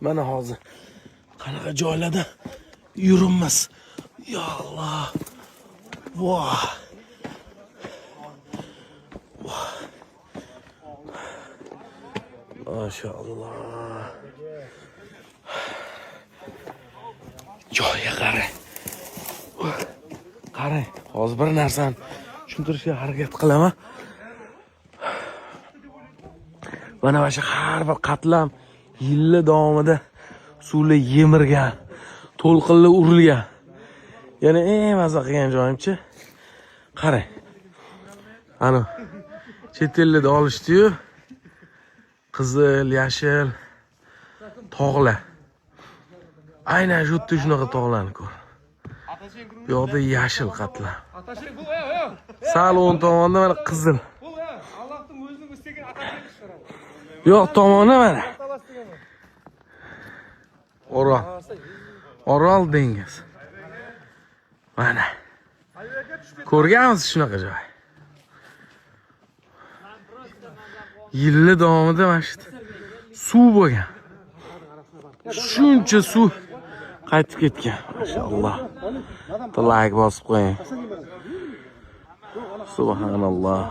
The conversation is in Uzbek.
Mana hozir qanaqa joylarda yuribmiz. Ya Allah. Voh. Maşallah. Joyga qarang. Qarang, hozir bir narsani tushuntirishga harakat qilaman. Mana shu har bir qatlam yillar davomida suvlar yemirgan, to'lqinlar urilgan. Yana eng maza qilgan joyimchi. Qarang. Ana chet ellarda olishdi-yu. Qizil, yashil tog'lar. Aynan shu yerda shunaqa tog'larni ko'r. Bu yoqda yashil qatlam. Sal o'ng tomonda mana qizil. Allohning o'zining istagan atasini chiqaradi. Yo'q tomoni mana. Orol dengiz. Mana. Ko'rgansiz shunaqa joy. Yillar davomida mana shu suv bo'lgan. Shuncha suv qaytib ketgan. Maşallah. Like bosib qo'ying. Subhanallah.